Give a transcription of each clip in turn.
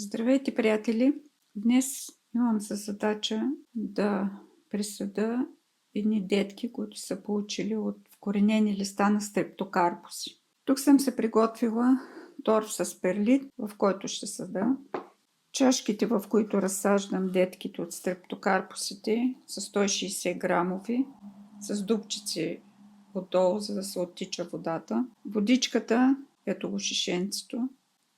Здравейте, приятели! Днес имам за задача да присъда едни детки, които са получили от вкоренени листа на стрептокарпуси. Тук съм се приготвила торф с перлит, в който ще съда. Чашките, в които разсаждам детките от стрептокарпусите, са 160 грамови, с дупчици отдолу, за да се оттича водата. Водичката, ето го шишенцето,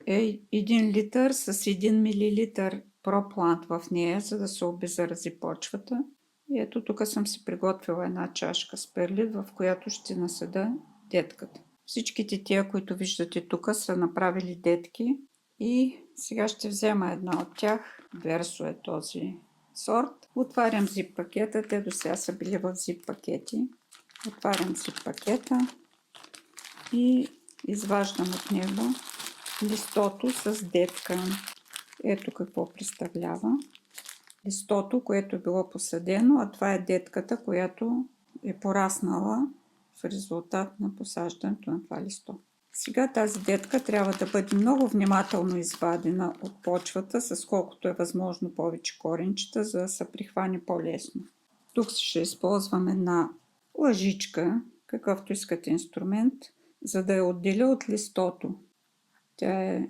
е 1 литър с 1 мл проплант в нея, за да се обеззарази почвата. И ето тук съм си приготвила една чашка с перлит, в която ще насъда детката. Всичките тия, които виждате тук, са направили детки. И сега ще взема една от тях. Версо е този сорт. Отварям зип пакета. Те до сега са били в зип пакети. Отварям зип пакета и изваждам от него листото с детка. Ето какво представлява. Листото, което е било посадено, а това е детката, която е пораснала в резултат на посаждането на това листо. Сега тази детка трябва да бъде много внимателно извадена от почвата, с колкото е възможно повече коренчета, за да се прихване по-лесно. Тук ще използвам една лъжичка, какъвто искате инструмент, за да я отделя от листото. Тя е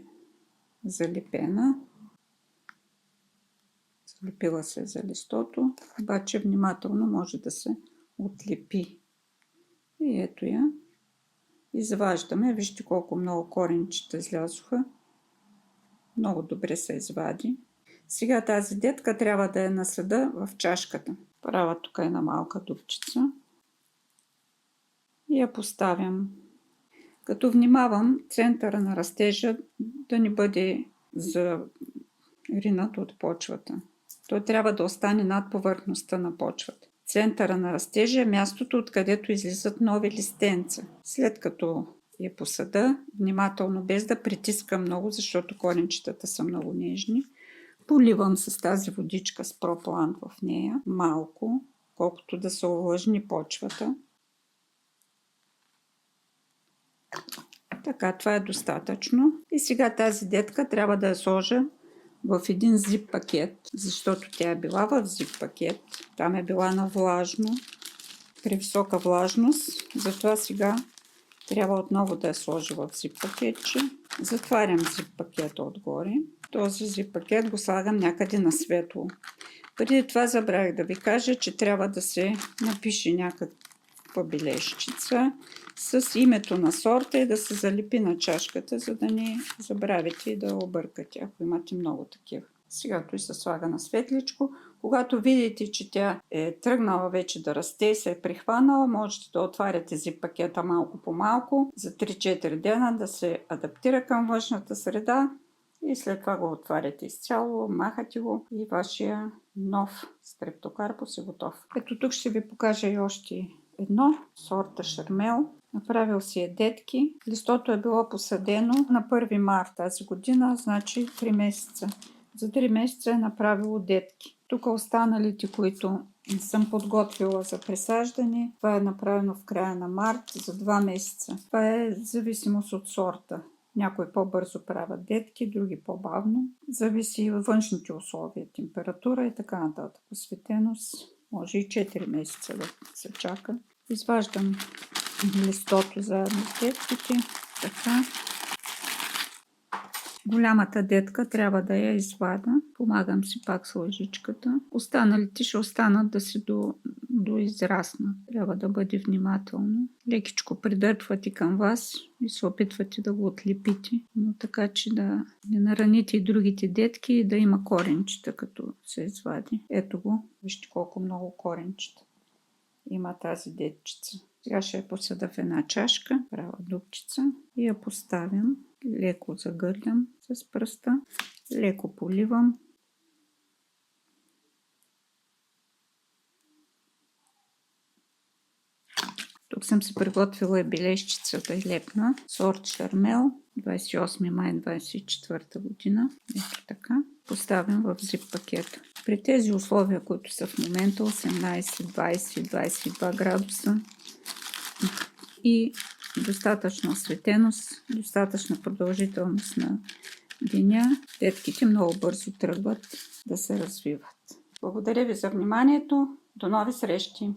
залепена. Залепила се за листото, обаче внимателно може да се отлепи. И ето я. Изваждаме. Вижте колко много коренчета излязоха. Много добре се извади. Сега тази детка трябва да я насъда в чашката. Правя тук една малка дупчица. И я поставям. Като внимавам центъра на растежа да не бъде заринат от почвата. Той трябва да остане над повърхността на почвата. Центъра на растежа е мястото, откъдето излизат нови листенца. След като я посада, внимателно, без да притискам много, защото коренчетата са много нежни, поливам с тази водичка с проплант в нея малко, колкото да се увлажни почвата. Така, това е достатъчно. И сега тази детка трябва да я сложа в един зип пакет, защото тя е била в зип пакет. Там е била на влажно, при висока влажност. Затова сега трябва отново да я сложа в зип пакетче. Затварям зип пакета отгоре. Този зип пакет го слагам някъде на светло. Преди това забравих да ви кажа, че трябва да се напише някаква бележчица с името на сорта и да се залепи на чашката, за да не забравите и да объркате, ако имате много такива. Сега той се слага на светличко. Когато видите, че тя е тръгнала вече да расте и се е прихванала, можете да отваряте зип пакета малко по малко за 3-4 дена да се адаптира към външната среда и след това го отваряте изцяло, махате го и вашия нов стрептокарпус е готов. Ето тук ще ви покажа и още едно, сорта Шармел. Направил си е детки. Листото е било посадено на 1 март тази година, значи 3 месеца. За 3 месеца е направило детки. Тук останалите, които съм подготвила за присаждане, това е направено в края на март за 2 месеца. Това е зависимост от сорта. Някои по-бързо правят детки, други по-бавно. Зависи и от външните условия, температура и така нататък. Осветеност може и 4 месеца да се чака. Изваждам листото заедно с детките. Така. Голямата детка трябва да я извада. Помагам си пак с лъжичката. Останалите ще останат да се доизраснат. Трябва да бъде внимателно. Лекичко придърпвате към вас и се опитвате да го отлепите. Но така, че да не нараните и другите детки и да има коренчета, като се извади. Ето го. Вижте колко много коренчета има тази детчица. Сега ще я посада в една чашка, правя дупчица и я поставям. Леко загърлям с пръста, леко поливам. Тук съм си приготвила и бележчицата и лепна. Сорт Шармел, 28 май 2024 година. Ето така. Поставям в зип пакета. При тези условия, които са в момента 18, 20, 22 градуса и достатъчна осветеност, достатъчна продължителност на диня. Детките много бързо тръгват да се развиват. Благодаря ви за вниманието. До нови срещи!